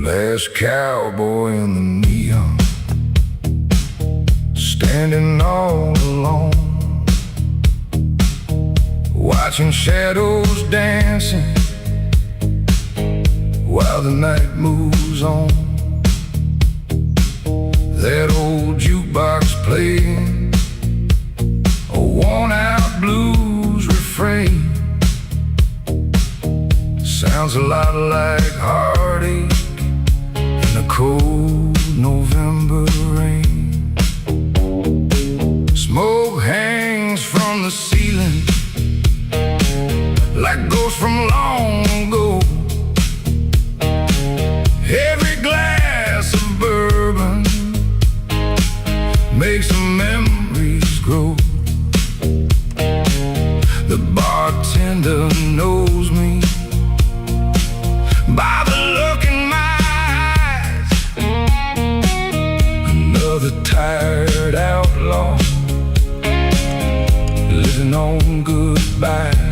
Last cowboy in the neon, standing all alone, watching shadows dancing while the night moves on. That old jukebox playing a worn-out blues refrain. Sounds a lot like heartache in the cold November rain. Smoke hangs from the ceiling like ghosts from long ago. Every glass of bourbon makes the memories grow. The bartender knows me by the look in my eyes. Another tired outlaw living on goodbyes.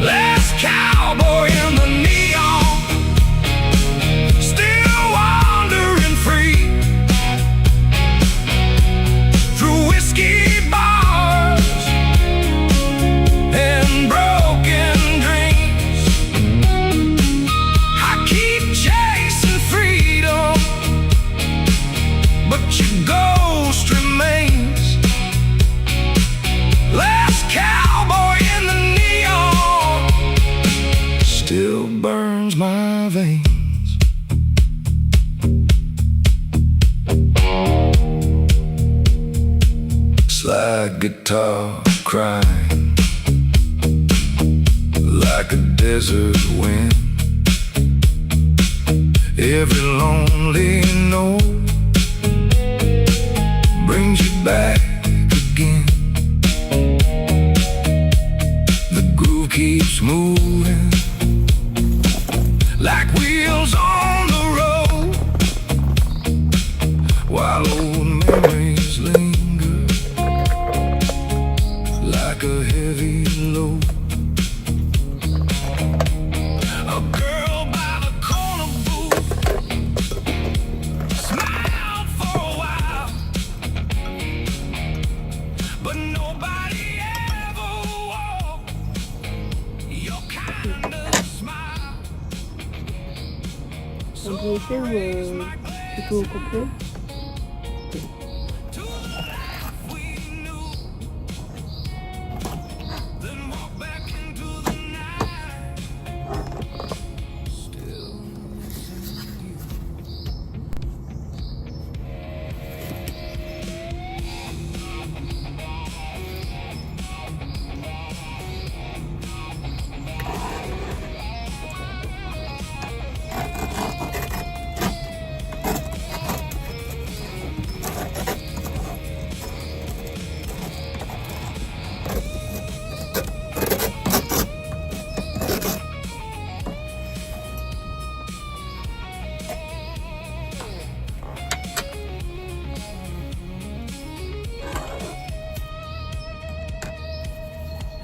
Last cowboy in the neon, still wandering free through whiskey bars and broken dreams. I keep chasing freedom, but your ghost remains. Last cowboy in the neon still burns my veins. Slide guitar crying like a desert wind. Every lonely note brings you back again. The groove keeps moving like wheels on the road, while old memories linger like a heavy load. A girl by the corner booth smiled for a while, but nobody ever wore your kind of smile. On peut faire plutôt complet. To the life we knew, then walk back into the night. Still missing you.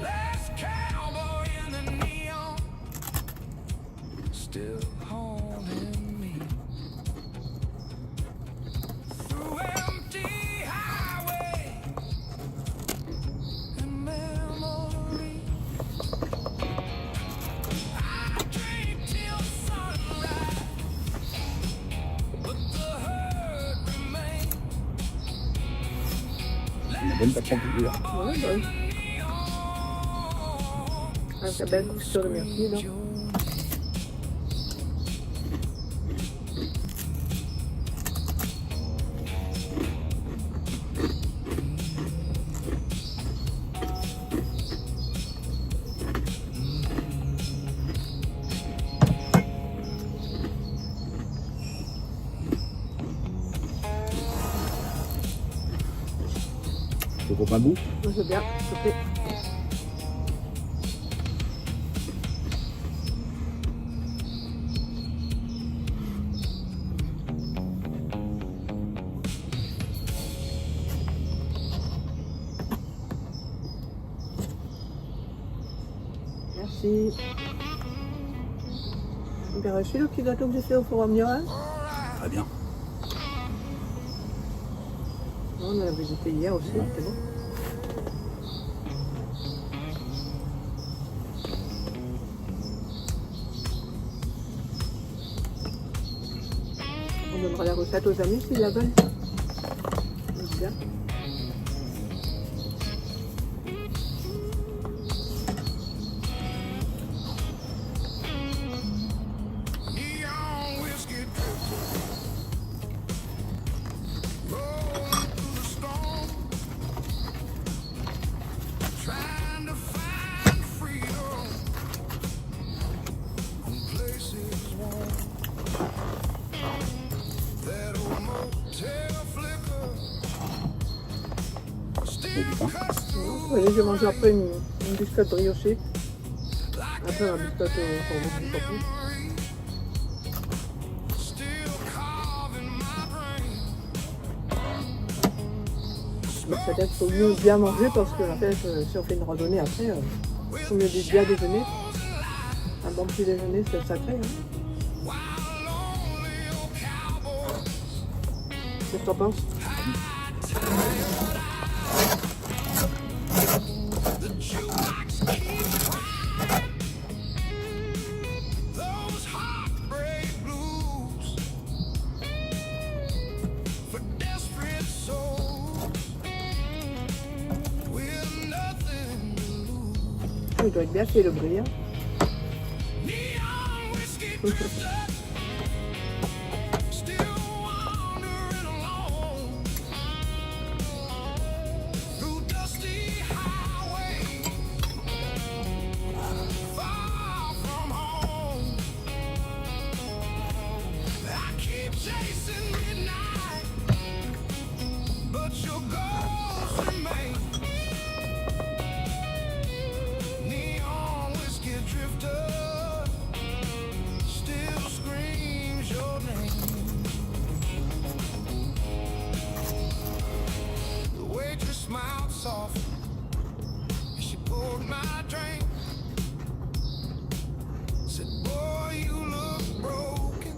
Last cowboy in the neon, still haunting me. Through empty highways and memory, I drink till sunrise, but the hurt remains. Vẫn tập không được. Ouais, bah oui. Ah, c'est belle sur le mercier, non? Tu coupe un bout. Moi, c'est bien, s'il te plaît. Merci. Bien reçu le petit gâteau que j'ai fait au forum Nioral. Très bien. On l'a visité hier aussi, c'était bon. On donnera la recette aux amis s'ils la veulent. C'est bien. Neon whiskey drifter, rolling through the storm, trying to find freedom in places warm. That old motel flicker, still custom Oui, j'ai mangé après une biscotte briochée. Après un biscotte au jambon du coco. still carving my brain. Mais peut-être qu'il faut mieux bien manger parce que en fait, si on fait une randonnée après, il faut mieux bien déjeuner. Un bon petit déjeuner, c'est sacré. Hein. Qu'est-ce que t'en penses? Those heartbreak blues for desperate souls with nothing to lose. Il doit être bien fait le brillant. Neon whiskey drifter, still wandering alone through dusty highways, far from home. I keep chasing midnight, but your ghost remains. Neon whiskey drifter still screams your name. The waitress smiled softly as she poured my drink. Said, boy, you look broken,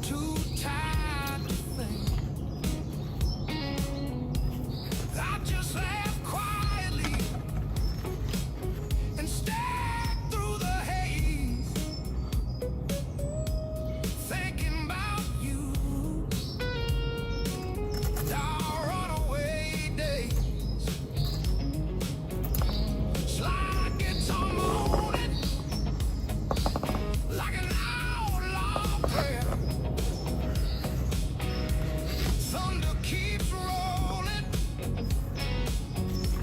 too tired to think. I just laughed quietly and stared through the haze, thinking about you, our runaway days. Slide guitar moaning like an outlaw prayer. Thunder keeps rolling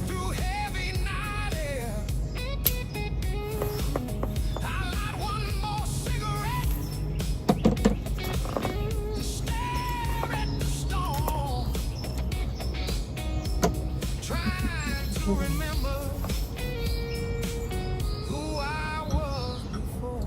through heavy night air. I light one more cigarette and stare at the storm, trying to remember who I was before.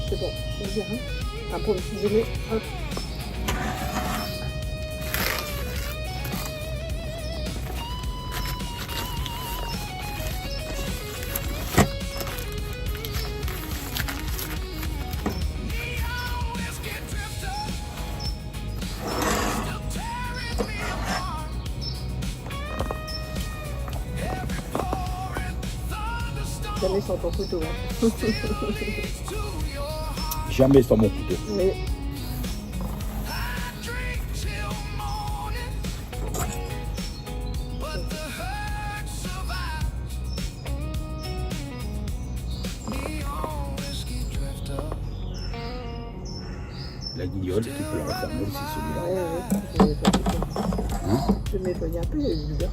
C'est bon, c'est bien. Hein. Ah, pour le petit déjeuner, hop. Neon whiskey drifter, still tearing me apart. Every pouring thunderstorm Jamais sans ton couteau. Hein. to your heart. Jamais sans mon couteau. Mais I drink till morning, but the hurt survives. Neon whiskey drifter. La guignole, tu peux la refermer aussi, celui-là. ouais, Hein? je vais nettoyer un peu, il y a du beurre.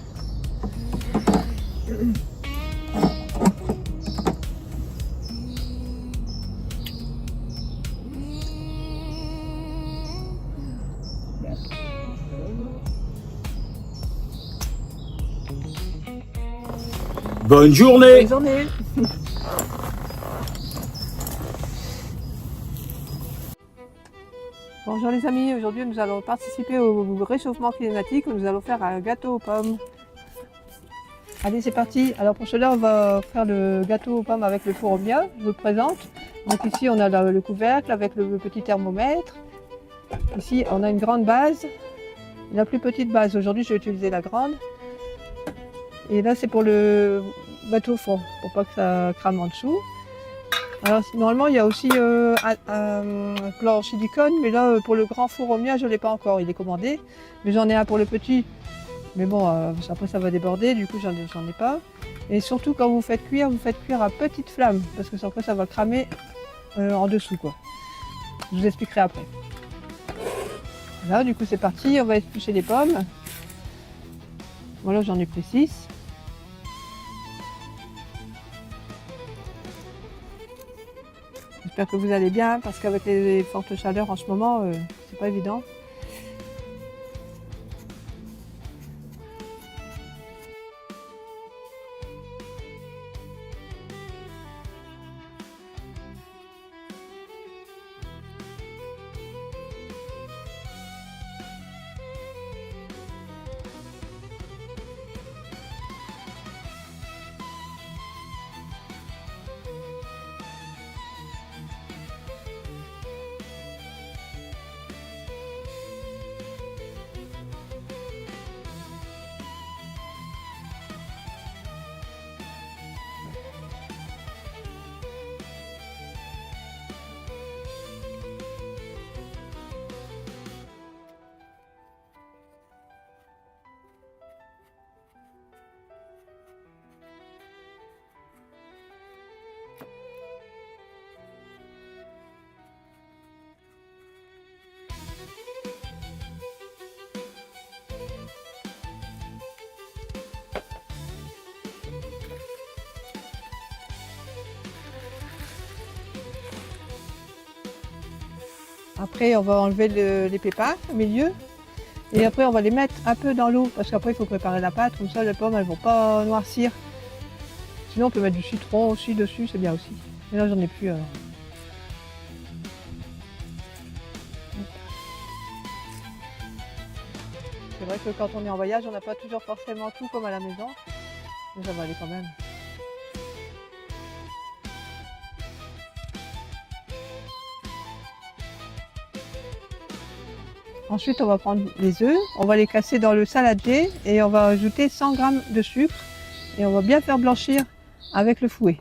Bon. Bonne journée. Bonne journée. Bonjour les amis, aujourd'hui nous allons participer au réchauffement climatique où nous allons faire un gâteau aux pommes. Allez, c'est parti. Alors pour cela, on va faire le gâteau aux pommes avec le four au miel. Je vous le présente. Donc ici, on a le couvercle avec le petit thermomètre. Ici, on a une grande base. La plus petite base. Aujourd'hui, je vais utiliser la grande. Et là, c'est pour le gâteau au fond, pour pas que ça crame en dessous. Alors normalement, il y a aussi un plan en silicone, mais là, pour le grand four au miel, je ne l'ai pas encore. Il est commandé. Mais j'en ai un pour le petit. Mais bon, après ça va déborder, du coup j'en ai pas. Et surtout quand vous faites cuire à petite flamme, parce que après ça va cramer en dessous quoi. Je vous expliquerai après. Là du coup c'est parti, on va éplucher les pommes. Voilà, j'en ai pris 6. J'espère que vous allez bien, parce qu'avec les fortes chaleurs en ce moment, c'est pas évident. Après, on va enlever les pépins au milieu. Et après, on va les mettre un peu dans l'eau. Parce qu'après, il faut préparer la pâte. Comme ça, les pommes, elles ne vont pas noircir. Sinon, on peut mettre du citron aussi dessus. C'est bien aussi. Mais là, j'en ai plus. Alors. C'est vrai que quand on est en voyage, on n'a pas toujours forcément tout comme à la maison. Mais ça va aller quand même. Ensuite, on va prendre les œufs, on va les casser dans le saladier et on va ajouter 100 g de sucre et on va bien faire blanchir avec le fouet.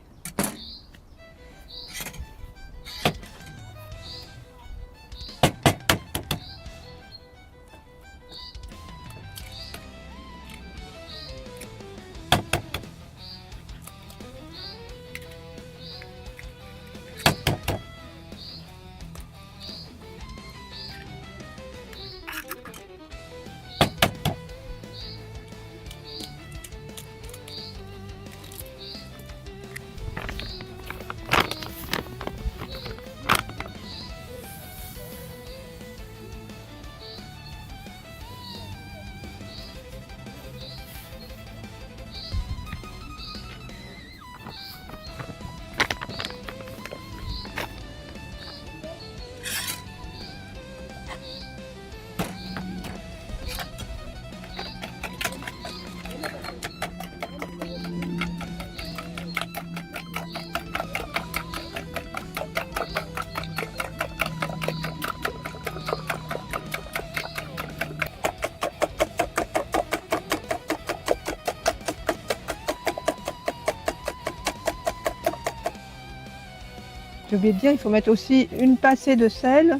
J'ai oublié de dire, il faut mettre aussi une pincée de sel.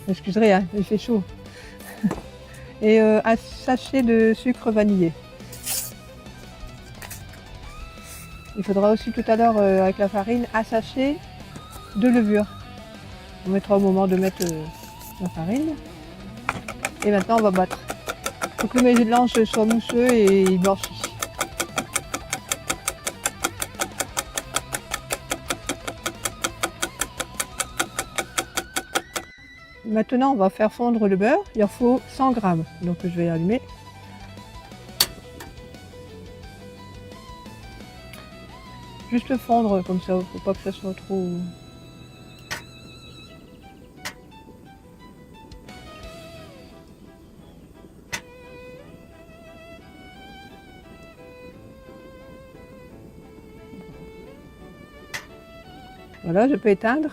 Excuserez, hein, il fait chaud. Et un sachet de sucre vanillé. Il faudra aussi tout à l'heure, avec la farine, un sachet de levure. On mettra au moment de mettre la farine. Et maintenant, on va battre. Il faut que le mélange soit mousseux et blanchi. Maintenant, on va faire fondre le beurre. Il en faut 100 g. Donc, je vais allumer. Juste fondre comme ça, faut pas que ça soit trop... Voilà, je peux éteindre.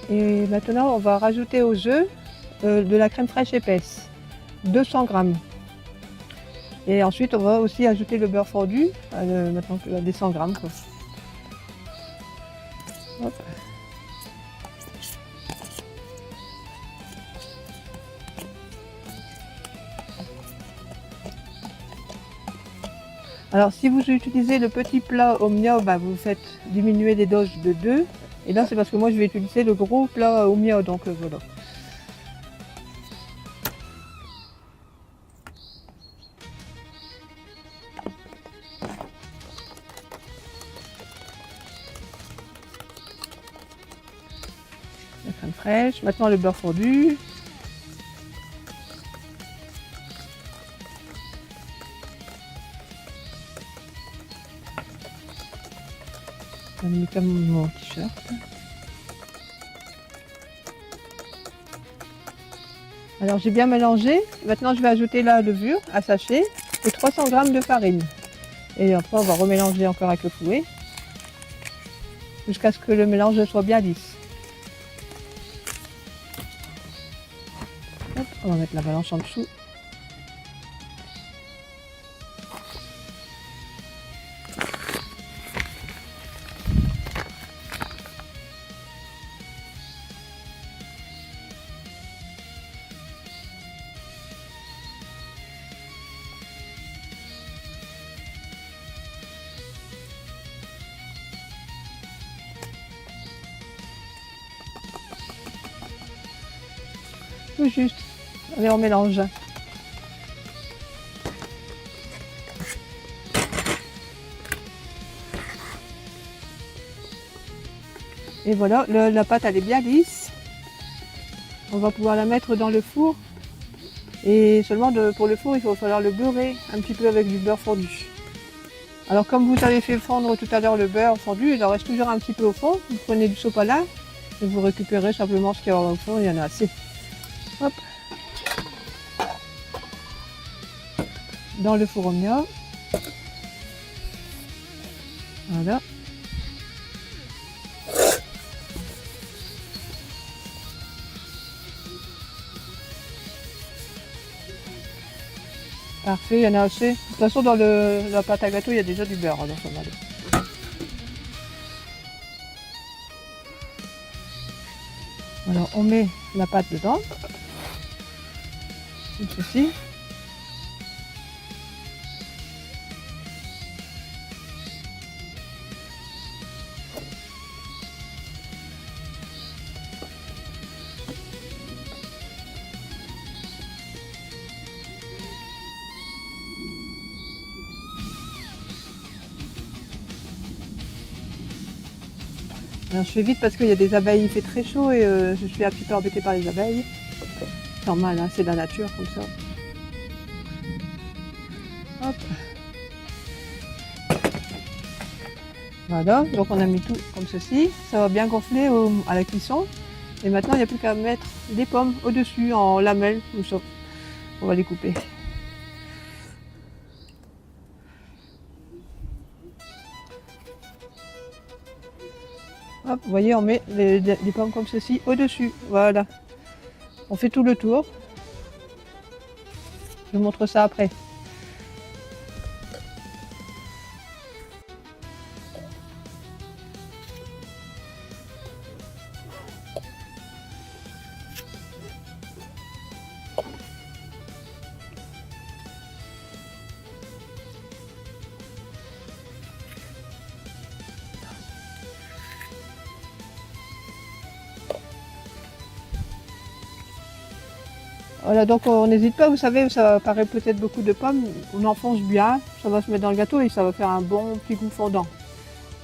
Et maintenant, on va rajouter aux œufs de la crème fraîche épaisse, 200 grammes. Et ensuite, on va aussi ajouter le beurre fondu, maintenant des 100 grammes. Quoi. Hop. Alors, si vous utilisez le petit plat Omnia, bah, vous faites diminuer les doses de 2. Et là, c'est parce que moi, je vais utiliser le gros plat Omnia, donc voilà. La crème fraîche, maintenant le beurre fondu. J'ai mis comme mon t-shirt. Alors j'ai bien mélangé. Maintenant je vais ajouter la levure à sachet et 300 g de farine. Et après on va remélanger encore avec le fouet jusqu'à ce que le mélange soit bien lisse. Hop, on va mettre la balance en dessous. Tout juste. Allez, on mélange. Et voilà, la pâte elle est bien lisse. On va pouvoir la mettre dans le four. Et seulement pour le four, il va falloir le beurrer un petit peu avec du beurre fondu. Alors comme vous avez fait fondre tout à l'heure le beurre fondu, il en reste toujours un petit peu au fond. Vous prenez du sopalin et vous récupérez simplement ce qu'il y a au fond, il y en a assez. Hop. Dans le four Omnia. Voilà. Parfait, il y en a assez. De toute façon, dans la pâte à gâteau, il y a déjà du beurre. Alors, ça va aller. Alors, on met la pâte dedans. Comme ceci. Alors je fais vite parce qu'il y a des abeilles, il fait très chaud et je suis un petit peu embêtée par les abeilles. Normal, hein, c'est de la nature comme ça. Hop. Voilà, donc on a mis tout comme ceci. Ça va bien gonfler à la cuisson. Et maintenant il n'y a plus qu'à mettre des pommes au-dessus en lamelles ou ça. On va les couper. Hop, vous voyez, on met les pommes comme ceci au-dessus. Voilà. On fait tout le tour. Je vous montre ça après. Voilà, donc on n'hésite pas, vous savez, ça paraît peut-être beaucoup de pommes, on enfonce bien, ça va se mettre dans le gâteau et ça va faire un bon petit goût fondant.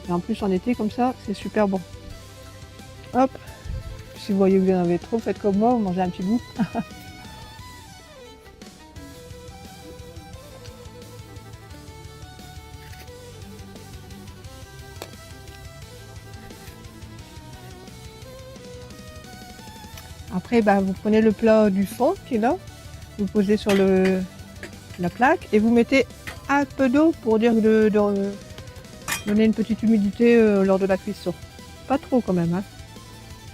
Et en plus en été comme ça, c'est super bon. Hop. Si vous voyez que vous en avez trop, faites comme moi, vous mangez un petit bout. Après, vous prenez le plat du fond qui est là, vous posez sur la plaque et vous mettez un peu d'eau pour dire de donner une petite humidité lors de la cuisson. Pas trop quand même, hein.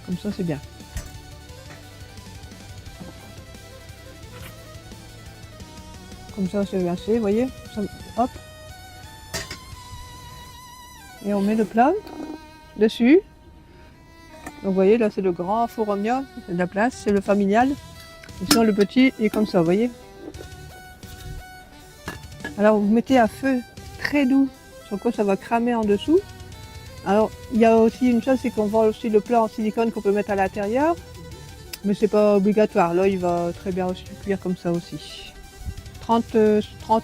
Comme ça c'est bien. Comme ça c'est assez, vous voyez. Hop. Et on met le plat dessus. Donc vous voyez, là c'est le grand four Omnia, c'est de la place, c'est le familial. Et sinon le petit est comme ça, vous voyez. Alors vous mettez à feu très doux, sur quoi ça va cramer en dessous. Alors il y a aussi une chose, c'est qu'on vend aussi le plat en silicone qu'on peut mettre à l'intérieur. Mais c'est pas obligatoire, là il va très bien aussi cuire comme ça aussi. 30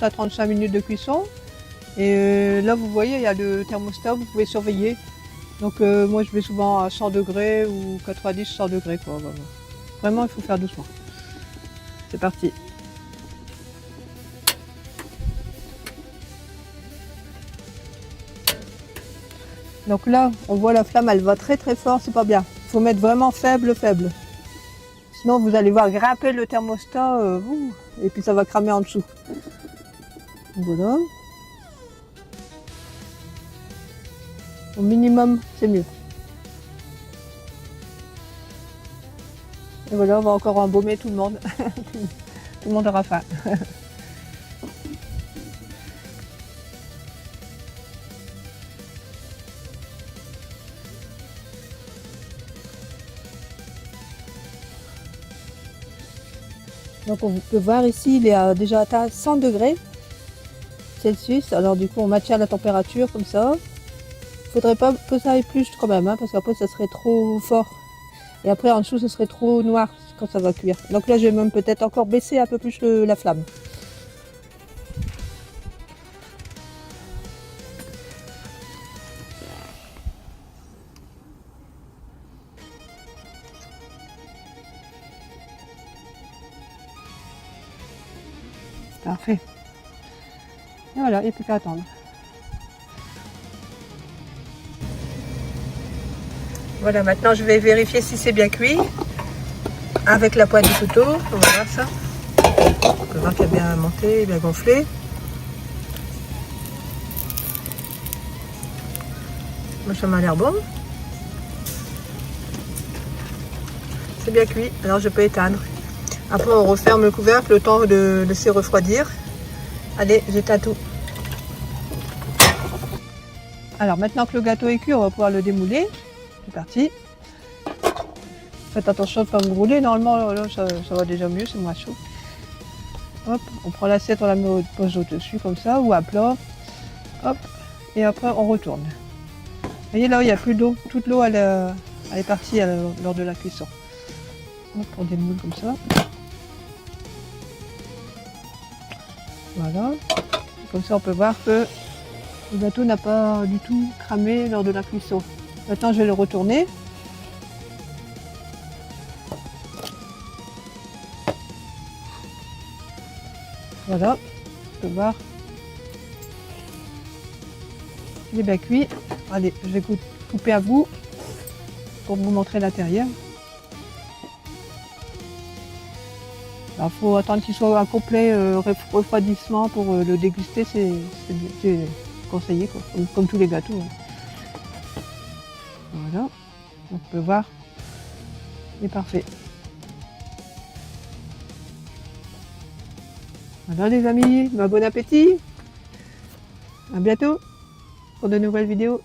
à 35 minutes de cuisson. Et là vous voyez, il y a le thermostat, vous pouvez surveiller. Donc moi je vais souvent à 100 degrés ou 90, 100 degrés quoi. Vraiment il faut faire doucement. C'est parti. Donc là on voit la flamme, elle va très très fort, c'est pas bien. Il faut mettre vraiment faible. Sinon vous allez voir grimper le thermostat et puis ça va cramer en dessous. Voilà. Au minimum, c'est mieux. Et voilà, on va encore embaumer tout le monde. Tout le monde aura faim. Donc on peut voir ici, il est déjà atteint 100 degrés Celsius. Alors du coup, on maintient la température comme ça. Il faudrait pas que ça aille plus quand même, hein, parce qu'après ça serait trop fort. Et après en dessous, ce serait trop noir quand ça va cuire. Donc là, je vais même peut-être encore baisser un peu plus la flamme. Parfait. Et voilà, il n'y a plus qu'à attendre. Voilà, maintenant je vais vérifier si c'est bien cuit. Avec la pointe du couteau, on va voir ça. On peut voir qu'il a bien monté, bien gonflé. Moi, ça m'a l'air bon. C'est bien cuit, alors je peux éteindre. Après on referme le couvercle le temps de laisser refroidir. Allez, j'éteins tout. Alors maintenant que le gâteau est cuit, on va pouvoir le démouler. C'est parti. Faites attention de ne pas me brûler. Normalement, là, ça va déjà mieux, c'est moins chaud. Hop, on prend l'assiette, on la met au pose au-dessus comme ça, ou à plat. Hop, et après on retourne. Vous voyez là, il n'y a plus d'eau. Toute l'eau, elle est partie lors de la cuisson. Hop, on démoule comme ça. Voilà. Comme ça, on peut voir que le gâteau n'a pas du tout cramé lors de la cuisson. Maintenant, je vais le retourner. Voilà, on peut voir. Il est bien cuit. Allez, je vais couper à bout pour vous montrer l'intérieur. Il faut attendre qu'il soit un complet refroidissement pour le déguster, c'est conseillé quoi, comme tous les gâteaux. Voilà, on peut voir, il est parfait. Voilà les amis, bon appétit, à bientôt pour de nouvelles vidéos.